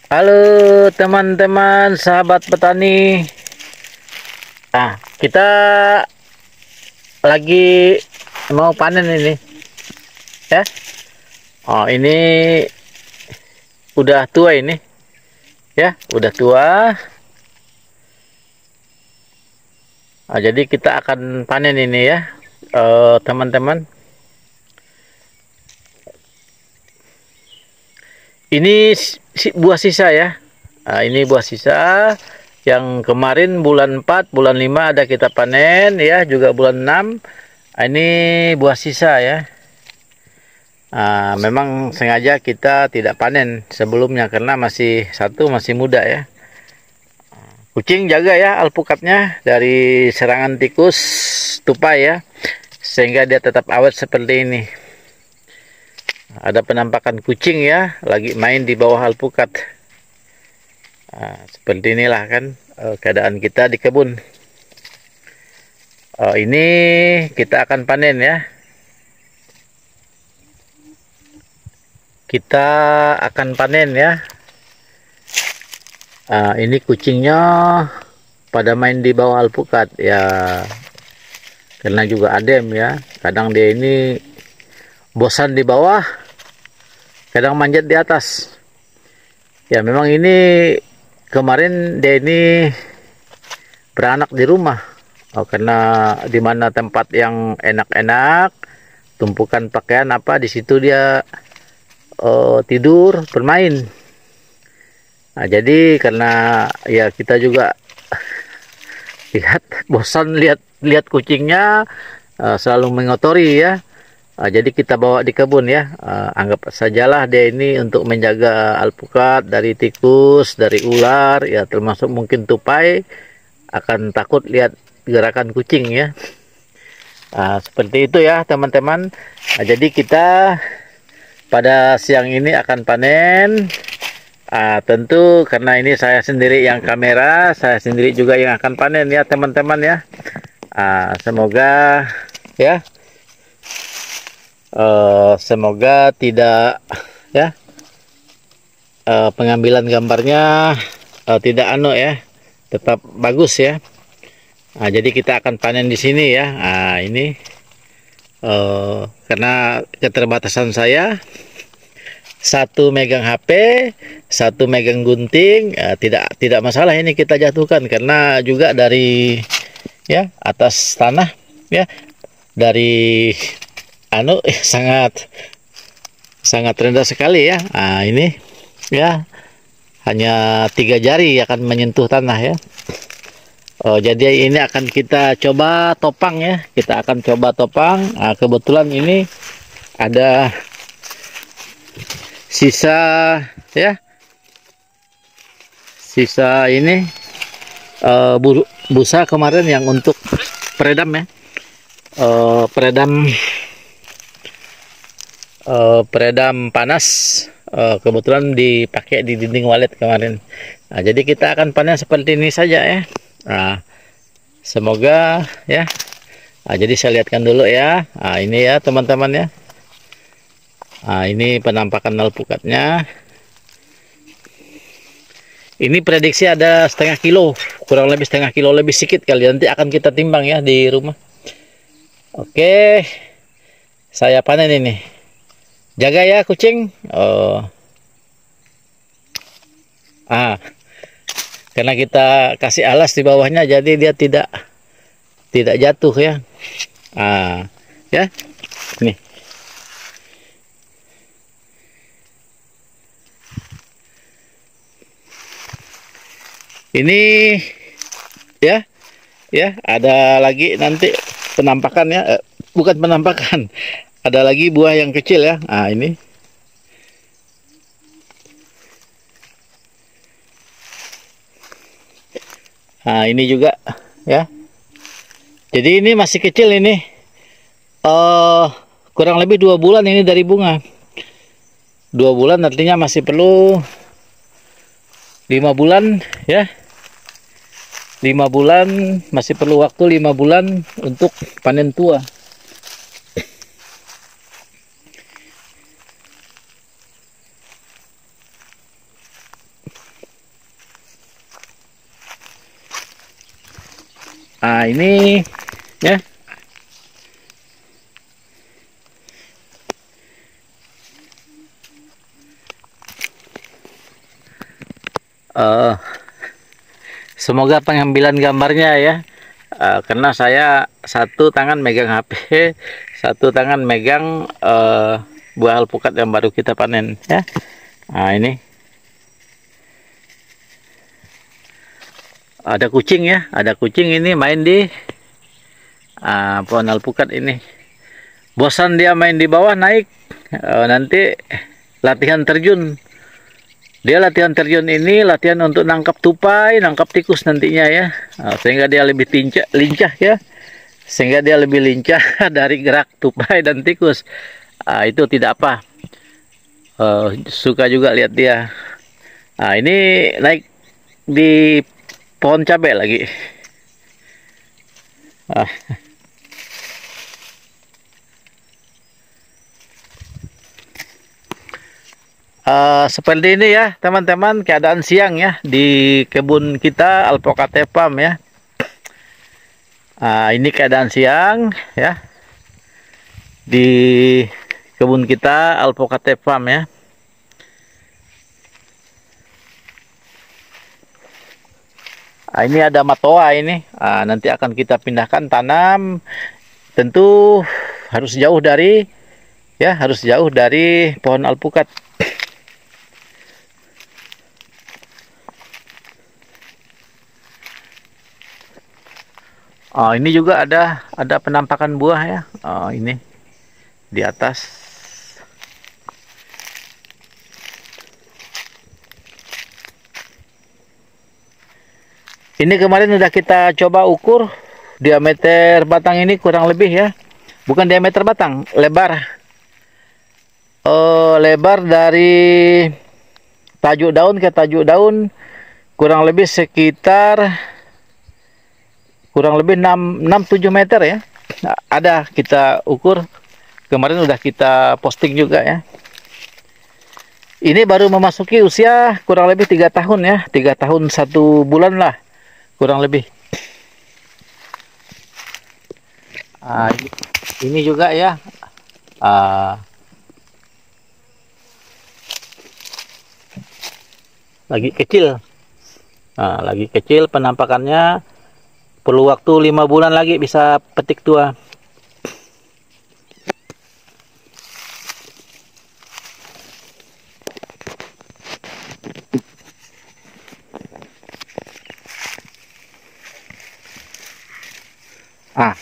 Halo teman-teman, sahabat petani. Kita lagi mau panen ini, ya. Oh, ini udah tua ini, ya, udah tua. Jadi kita akan panen ini ya, teman-teman. Ini buah sisa ya. Ini buah sisa yang kemarin bulan 4, bulan 5 ada kita panen ya, juga bulan 6. Ini buah sisa ya. Memang sengaja kita tidak panen sebelumnya karena masih muda ya. Kucing jaga ya alpukatnya dari serangan tikus tupai ya, sehingga dia tetap awet seperti ini. Ada penampakan kucing ya, lagi main di bawah alpukat. Seperti inilah kan keadaan kita di kebun. Ini kita akan panen ya. Kita akan panen ya. Ini kucingnya pada main di bawah alpukat ya, karena juga adem ya. Kadang dia ini bosan di bawah, kadang manjat di atas ya. Memang ini kemarin dia ini beranak di rumah, karena di mana tempat yang enak-enak, tumpukan pakaian apa, di situ dia tidur bermain. Jadi karena ya kita juga bosan lihat kucingnya selalu mengotori ya. Jadi kita bawa di kebun ya. Anggap sajalah dia ini untuk menjaga alpukat dari tikus, dari ular ya, termasuk mungkin tupai akan takut lihat gerakan kucing ya. Seperti itu ya teman-teman. Jadi kita pada siang ini akan panen. Tentu karena ini saya sendiri yang kamera, saya sendiri juga yang akan panen ya teman-teman ya. Semoga ya, semoga tidak ya, pengambilan gambarnya tidak ya, tetap bagus ya. Jadi kita akan panen di sini ya. Ini karena keterbatasan saya, satu megang HP, satu megang gunting, tidak masalah ini kita jatuhkan, karena juga dari ya atas tanah ya, dari sangat rendah sekali ya. Ini ya hanya 3 jari akan menyentuh tanah ya. Jadi ini akan kita coba topang ya, kita akan coba topang. Kebetulan ini ada sisa ya, sisa ini busa kemarin yang untuk peredam ya, peredam panas, kebetulan dipakai di dinding walet kemarin. Jadi kita akan panen seperti ini saja ya. Semoga ya. Jadi saya lihatkan dulu ya. Ini ya teman-teman ya. Ini penampakan alpukatnya. Ini prediksi ada setengah kilo, kurang lebih setengah kilo lebih sedikit kali. Nanti akan kita timbang ya di rumah. Oke, saya panen ini. Jaga ya kucing. Karena kita kasih alas di bawahnya, jadi dia tidak jatuh ya. Ya, nih. Ini ya, ada lagi nanti penampakan ya, bukan penampakan, ada lagi buah yang kecil ya. Ini ini juga ya. Jadi ini masih kecil ini, kurang lebih 2 bulan ini dari bunga. 2 bulan artinya masih perlu 5 bulan ya. 5 bulan, masih perlu waktu 5 bulan untuk panen tua. Ini ya. Eh, Semoga pengambilan gambarnya ya. Karena saya satu tangan megang HP, satu tangan megang buah alpukat yang baru kita panen ya. Ini ada kucing ya, ada kucing ini main di pohon alpukat ini. Bosan dia main di bawah, naik. Nanti latihan terjun. Dia latihan terjun ini latihan untuk nangkap tupai, nangkap tikus nantinya ya. Sehingga dia lebih lincah ya. Sehingga dia lebih lincah dari gerak tupai dan tikus. Itu tidak apa. Suka juga lihat dia. Ini naik di pohon cabai lagi. Seperti ini ya teman-teman, keadaan siang ya di kebun kita Alpocate Farm ya. Ini keadaan siang ya di kebun kita Alpocate Farm ya. Ini ada matoa ini. Nanti akan kita pindahkan tanam. Tentu harus jauh dari pohon alpukat. Ini juga ada penampakan buah ya. Ini di atas. Ini kemarin udah kita coba ukur diameter batang ini kurang lebih ya. Bukan diameter batang, lebar. Lebar dari tajuk daun ke tajuk daun kurang lebih sekitar 6-7 meter ya. Ada kita ukur kemarin, udah kita posting juga ya. Ini baru memasuki usia kurang lebih 3 tahun ya, 3 tahun 1 bulan lah kurang lebih. Ini juga ya, lagi kecil penampakannya. Perlu waktu 5 bulan lagi bisa petik tua.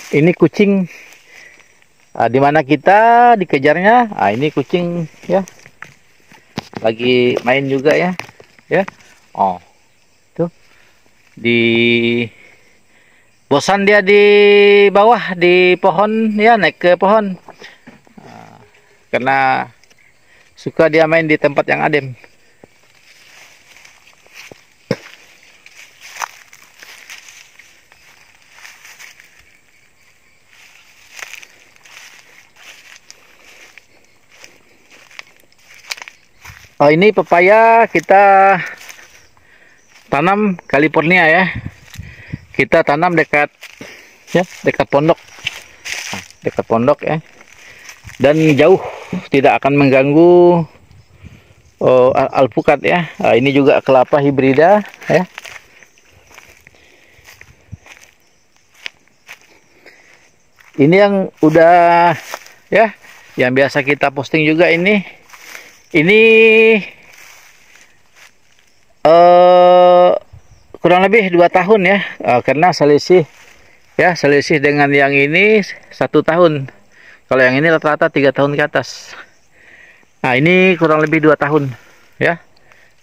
Ini kucing di mana kita dikejarnya. Ini kucing ya, lagi main juga ya. Tuh di bosan dia di bawah di pohon ya, naik ke pohon karena suka dia main di tempat yang adem. Ini pepaya kita tanam California ya. Kita tanam dekat pondok. Dekat pondok ya. Dan jauh, tidak akan mengganggu alpukat ya. Ini juga kelapa hibrida ya. Ini yang udah ya, yang biasa kita posting juga ini. Ini kurang lebih 2 tahun ya, karena selisih dengan yang ini 1 tahun. Kalau yang ini rata-rata 3 tahun ke atas. Ini kurang lebih 2 tahun ya.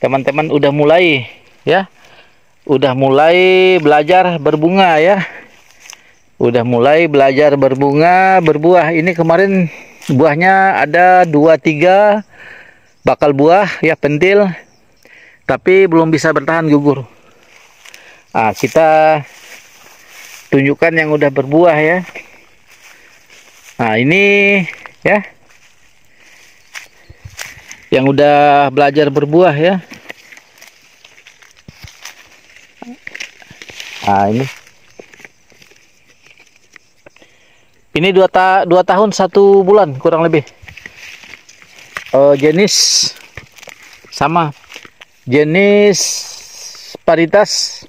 Teman-teman udah mulai ya, udah mulai belajar berbunga ya. Udah mulai belajar berbunga, berbuah. Ini kemarin buahnya ada 2-3 bakal buah ya, pentil, tapi belum bisa bertahan, gugur. Kita tunjukkan yang udah berbuah ya. Ini ya, yang udah belajar berbuah ya. Ini Ini 2 tahun 1 bulan kurang lebih. Jenis sama, jenis paritas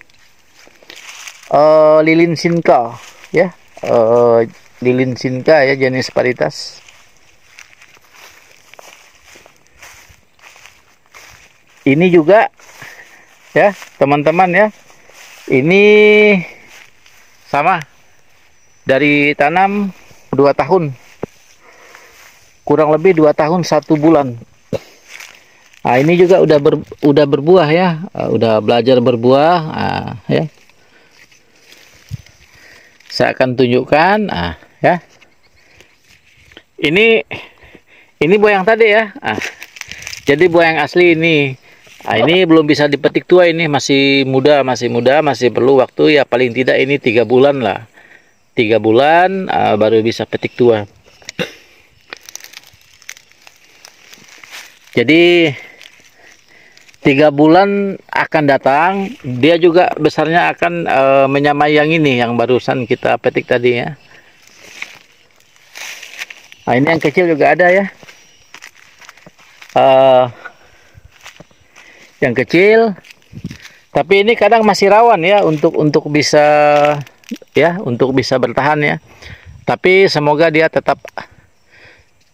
lilin sinka ya, lilin sinka ya, jenis paritas. Ini juga ya teman-teman ya, ini sama, dari tanam 2 tahun, kurang lebih 2 tahun 1 bulan. Nah, ini juga udah berbuah ya, udah belajar berbuah. Ya, saya akan tunjukkan. Ya, ini buah yang tadi ya. Jadi buah yang asli ini. Ini belum bisa dipetik tua, ini masih muda, masih perlu waktu ya, paling tidak ini 3 bulan lah. 3 bulan baru bisa petik tua. Jadi 3 bulan akan datang, dia juga besarnya akan menyamai yang ini, yang barusan kita petik tadi ya. Nah, ini yang kecil juga ada ya. Yang kecil, tapi ini kadang masih rawan ya untuk bisa ya, untuk bisa bertahan ya. Tapi semoga dia tetap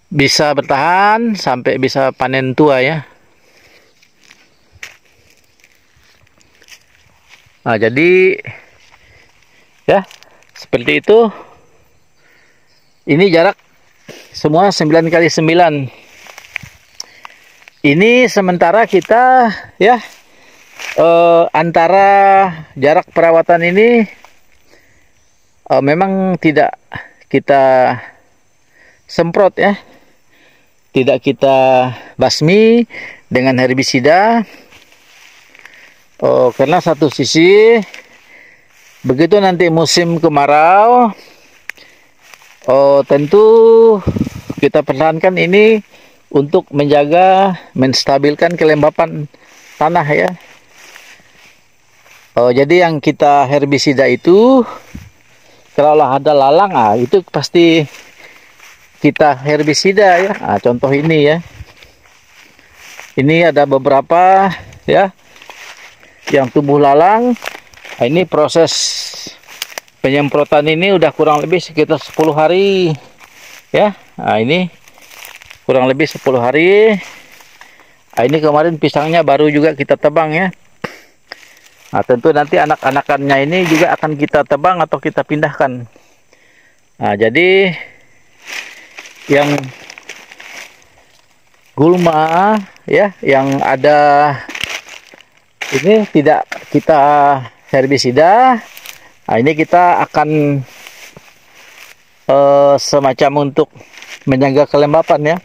bisa bertahan sampai bisa panen tua ya. Nah, jadi ya seperti itu. Ini jarak semua 9x9. Ini sementara kita ya, antara jarak perawatan ini memang tidak kita semprot ya, tidak kita basmi dengan herbisida. Karena satu sisi begitu nanti musim kemarau, tentu kita pertahankan ini untuk menjaga, menstabilkan kelembapan tanah ya. Jadi yang kita herbisida itu, kalau ada lalang, itu pasti kita herbisida ya. Contoh ini ya, ini ada beberapa ya yang tumbuh lalang. Ini proses penyemprotan ini udah kurang lebih sekitar 10 hari ya. Ini kurang lebih 10 hari. Ini kemarin pisangnya baru juga kita tebang ya. Tentu nanti anak-anakannya ini juga akan kita tebang atau kita pindahkan. Jadi yang gulma ya, yang ada ini tidak kita herbisida. Ini kita akan semacam untuk menjaga kelembapan ya.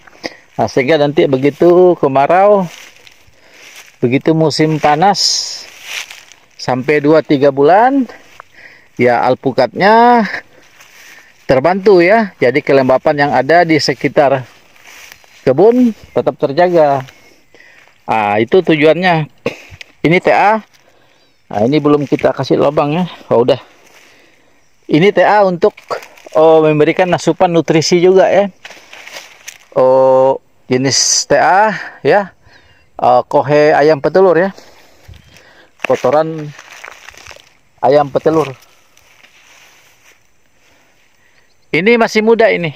Sehingga nanti begitu kemarau, begitu musim panas, sampai 2-3 bulan ya, alpukatnya terbantu ya. Jadi kelembapan yang ada di sekitar kebun tetap terjaga. Itu tujuannya. Ini TA. Ini belum kita kasih lubang ya. Udah. Ini TA untuk memberikan asupan nutrisi juga ya. Jenis TA ya. Kohe ayam petelur ya. Kotoran ayam petelur. Ini masih muda ini.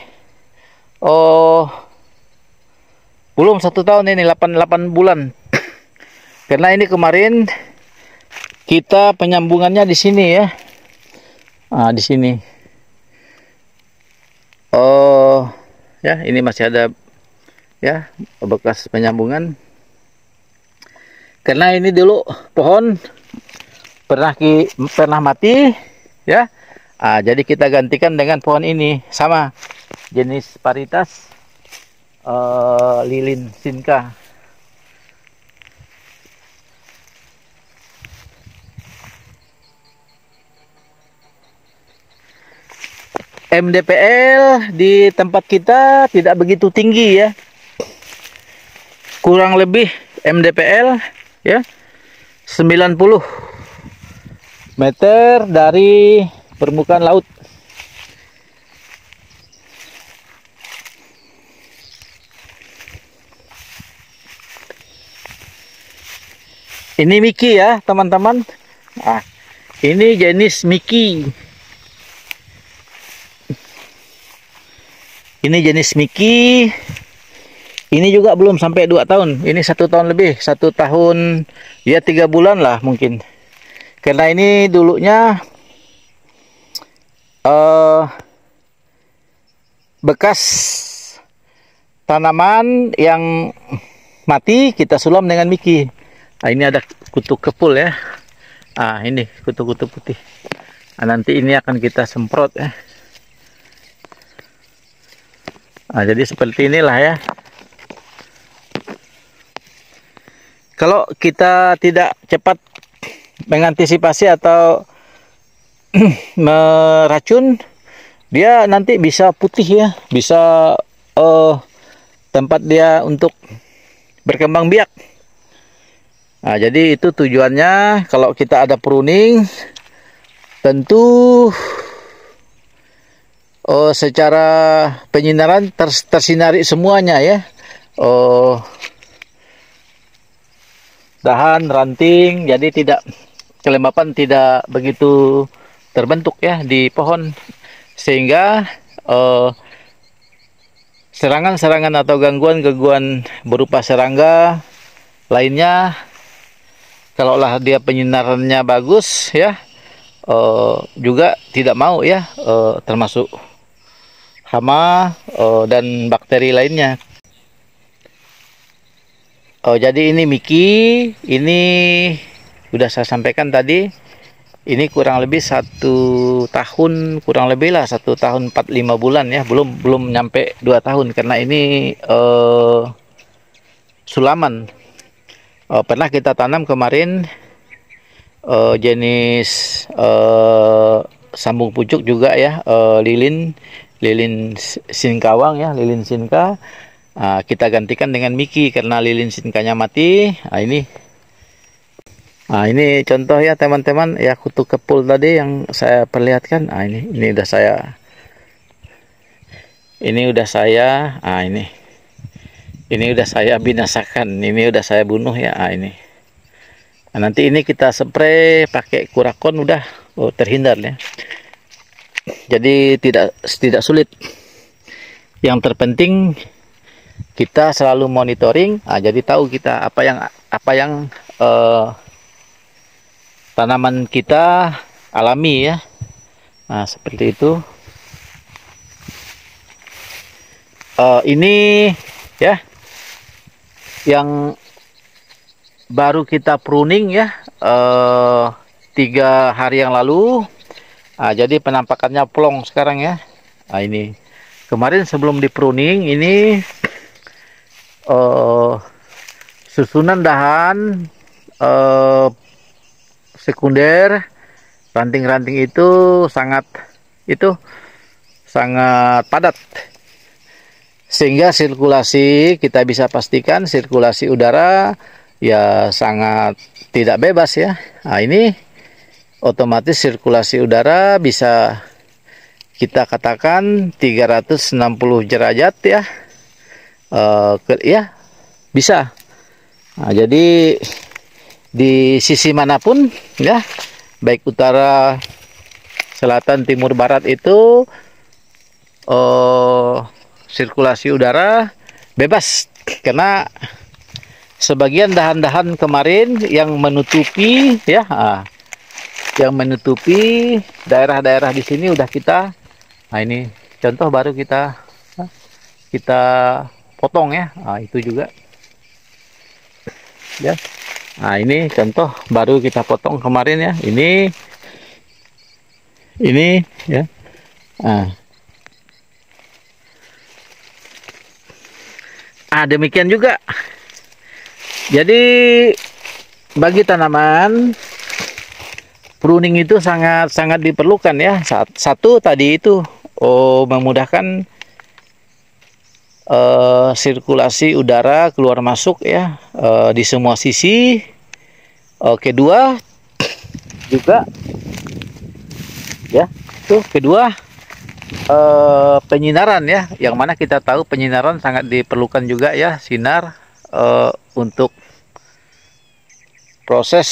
Belum 1 tahun ini, 8 bulan. Karena ini kemarin kita penyambungannya di sini ya. Di sini. Ya, ini masih ada ya bekas penyambungan. Karena ini dulu pohon pernah mati ya. Jadi kita gantikan dengan pohon ini, sama jenis paritas lilin sinka. MDPL di tempat kita tidak begitu tinggi ya. Kurang lebih MDPL ya 90 meter dari permukaan laut. Ini Mickey ya teman-teman. Nah, ini jenis Mickey. Ini jenis Mickey. Ini juga belum sampai 2 tahun. Ini 1 tahun lebih. 1 tahun ya 3 bulan lah mungkin. Karena ini dulunya bekas tanaman yang mati kita sulam dengan Mickey. Nah, ini ada kutu kepul ya. Ah, ini kutu-kutu putih. Nah, nanti ini akan kita semprot ya. Nah, jadi seperti inilah ya. Kalau kita tidak cepat mengantisipasi atau meracun, dia nanti bisa putih ya, bisa tempat dia untuk berkembang biak. Nah, jadi itu tujuannya kalau kita ada pruning, tentu secara penyinaran tersinari semuanya ya. Dahan, ranting, jadi tidak kelembapan tidak begitu terbentuk ya di pohon, sehingga serangan-serangan atau gangguan-gangguan berupa serangga lainnya, kalaulah dia penyinarannya bagus ya, juga tidak mau ya, termasuk hama dan bakteri lainnya. Jadi ini Mickey, ini sudah saya sampaikan tadi, ini kurang lebih 1 tahun, kurang lebih lah 1 tahun 4-5 bulan ya, belum nyampe 2 tahun karena ini sulaman. Pernah kita tanam kemarin jenis sambung pucuk juga ya, lilin sinkawang ya, lilin sinka. Kita gantikan dengan Mickey karena lilin sinkanya mati. Ini contoh ya teman-teman ya, kutu kepul tadi yang saya perlihatkan. Ini udah saya ini udah saya binasakan, ini udah saya bunuh ya. Ini nanti ini kita spray pakai kurakon, udah terhindar ya. Jadi tidak sulit. Yang terpenting kita selalu monitoring, jadi tahu kita apa yang tanaman kita alami ya. Nah, seperti itu. Ini ya yang baru kita pruning ya, 3 hari yang lalu. Jadi penampakannya plong sekarang ya. Ini kemarin sebelum di pruning, ini susunan dahan sekunder, ranting-ranting itu sangat padat, sehingga sirkulasi, kita bisa pastikan sirkulasi udara ya sangat tidak bebas ya. Ini otomatis sirkulasi udara bisa kita katakan 360 derajat ya. Ya bisa. Jadi di sisi manapun ya, baik utara, selatan, timur, barat itu sirkulasi udara bebas, karena sebagian dahan-dahan kemarin yang menutupi ya, yang menutupi daerah-daerah di sini udah kita, ini contoh baru kita potong ya. Itu juga ya. Ini contoh baru kita potong kemarin ya. Ini ya. Demikian juga. Jadi bagi tanaman, pruning itu sangat diperlukan ya. Satu tadi itu memudahkan sirkulasi udara keluar masuk ya, di semua sisi. Kedua juga ya, kedua penyinaran ya, yang mana kita tahu penyinaran sangat diperlukan juga ya, sinar untuk proses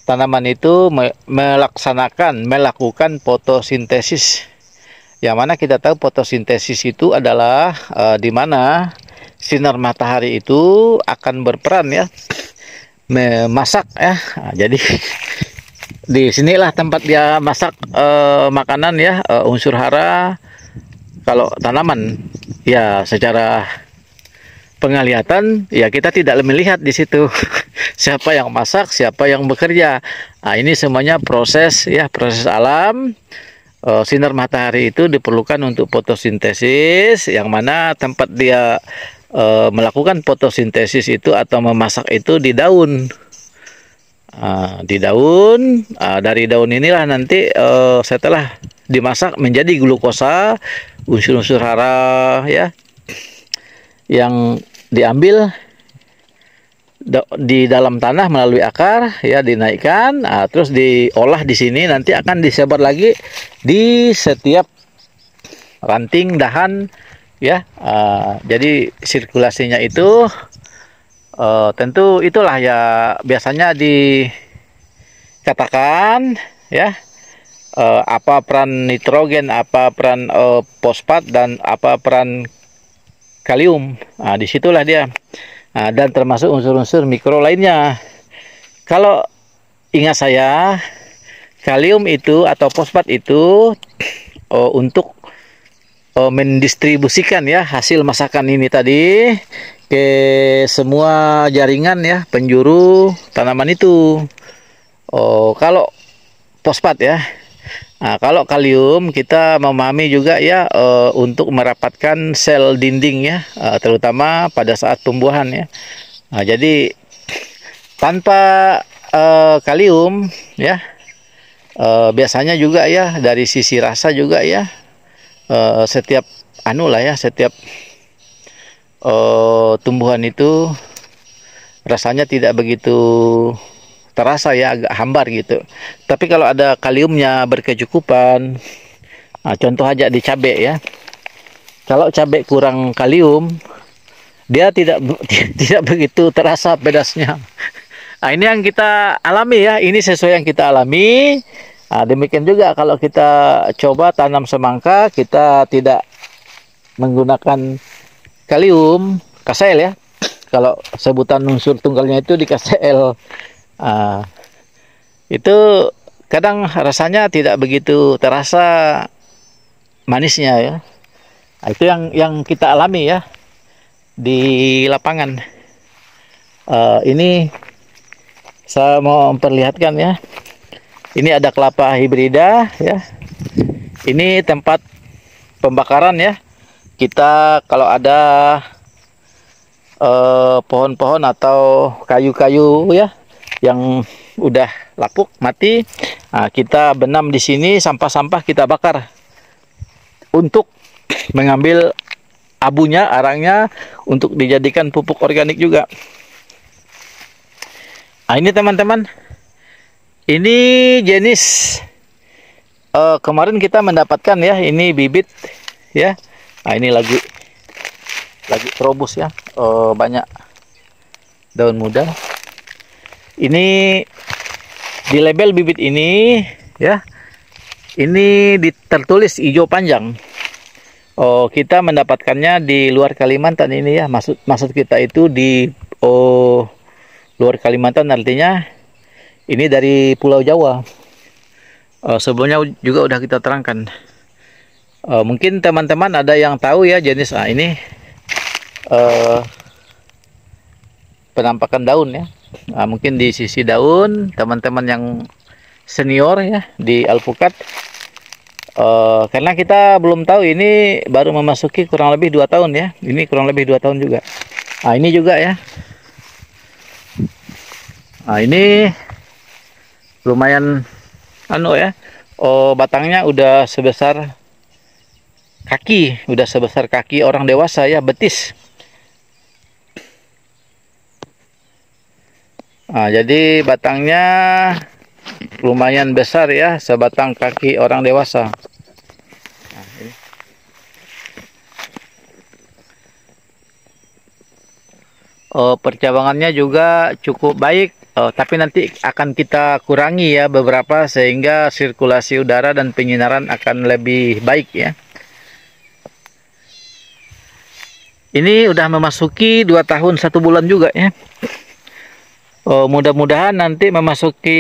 tanaman itu melakukan fotosintesis. Yang mana kita tahu fotosintesis itu adalah di mana sinar matahari itu akan berperan ya memasak ya. Nah, jadi di sinilah tempat dia masak makanan ya, unsur hara. Kalau tanaman ya secara penglihatan ya kita tidak melihat di situ siapa yang masak, siapa yang bekerja. Nah, ini semuanya proses ya, proses alam. Sinar matahari itu diperlukan untuk fotosintesis, yang mana tempat dia melakukan fotosintesis itu atau memasak itu di daun. Di daun, dari daun inilah nanti setelah dimasak menjadi glukosa, unsur-unsur hara ya yang diambil di dalam tanah melalui akar ya, dinaikkan, terus diolah di sini, nanti akan disebar lagi di setiap ranting dahan ya. Jadi sirkulasinya itu tentu itulah ya biasanya dikatakan ya, apa peran nitrogen, apa peran fosfat, dan apa peran kalium. Disitulah dia. Dan termasuk unsur-unsur mikro lainnya. Kalau ingat saya, kalium itu atau fosfat itu untuk mendistribusikan ya hasil masakan ini tadi ke semua jaringan ya penjuru tanaman itu. Kalau fosfat ya. Kalau kalium kita memahami juga ya untuk merapatkan sel dinding ya, terutama pada saat tumbuhan ya. Jadi tanpa kalium ya, biasanya juga ya dari sisi rasa juga ya, setiap setiap tumbuhan itu rasanya tidak begitu terasa ya, agak hambar gitu. Tapi kalau ada kaliumnya berkecukupan, contoh aja di cabai ya. Kalau cabai kurang kalium, dia tidak begitu terasa pedasnya. Ini yang kita alami ya, ini sesuai yang kita alami. Demikian juga kalau kita coba tanam semangka, kita tidak menggunakan kalium, KCl ya. Kalau sebutan unsur tunggalnya itu di KCl. Itu kadang rasanya tidak begitu terasa manisnya ya. Itu yang kita alami ya di lapangan. Ini saya mau memperlihatkan ya. Ini ada kelapa hibrida ya. Ini tempat pembakaran ya. Kita kalau ada pohon-pohon atau kayu-kayu ya yang udah lapuk mati, kita benam di sini, sampah-sampah kita bakar untuk mengambil abunya, arangnya, untuk dijadikan pupuk organik juga. Ini teman-teman, ini jenis kemarin kita mendapatkan ya, ini bibit ya. Ini lagi terobos ya, banyak daun muda. Ini di label bibit ini ya, ini tertulis hijau panjang. Kita mendapatkannya di luar Kalimantan ini ya. Maksud kita itu di luar Kalimantan, artinya ini dari Pulau Jawa. Sebelumnya juga udah kita terangkan. Mungkin teman-teman ada yang tahu ya jenis ini penampakan daun ya. Mungkin di sisi daun teman-teman yang senior ya di alpukat, karena kita belum tahu, ini baru memasuki kurang lebih 2 tahun ya. Ini kurang lebih 2 tahun juga. Ini juga ya. Ini lumayan ya. Batangnya udah sebesar kaki orang dewasa ya, betis. Jadi batangnya lumayan besar ya, sebatang kaki orang dewasa. Ini. percabangannya juga cukup baik. Tapi nanti akan kita kurangi ya beberapa sehingga sirkulasi udara dan penyinaran akan lebih baik ya. Ini udah memasuki 2 tahun 1 bulan juga ya. Mudah-mudahan nanti memasuki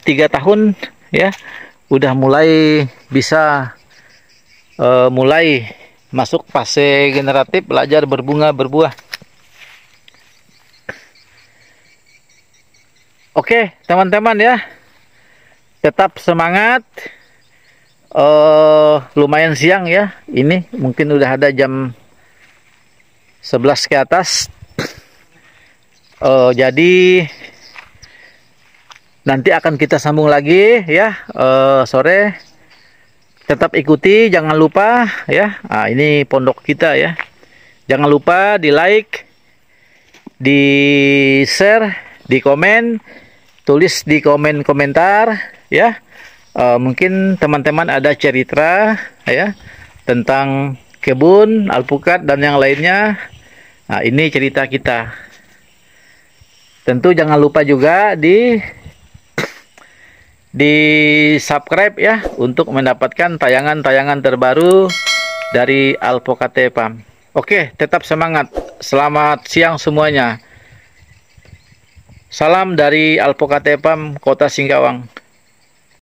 3 tahun ya, udah mulai bisa mulai masuk fase generatif, belajar berbunga berbuah. Oke teman-teman ya, tetap semangat. Lumayan siang ya, ini mungkin udah ada jam 11 ke atas. Jadi nanti akan kita sambung lagi ya sore. Tetap ikuti, jangan lupa ya. Nah, ini pondok kita ya. Jangan lupa di like, di share, di komen, tulis di komentar ya. Mungkin teman-teman ada cerita ya tentang kebun, alpukat dan yang lainnya. Nah, ini cerita kita. Tentu jangan lupa juga di subscribe ya untuk mendapatkan tayangan-tayangan terbaru dari Alpocate Farm. Oke, tetap semangat. Selamat siang semuanya. Salam dari Alpocate Farm, Kota Singkawang.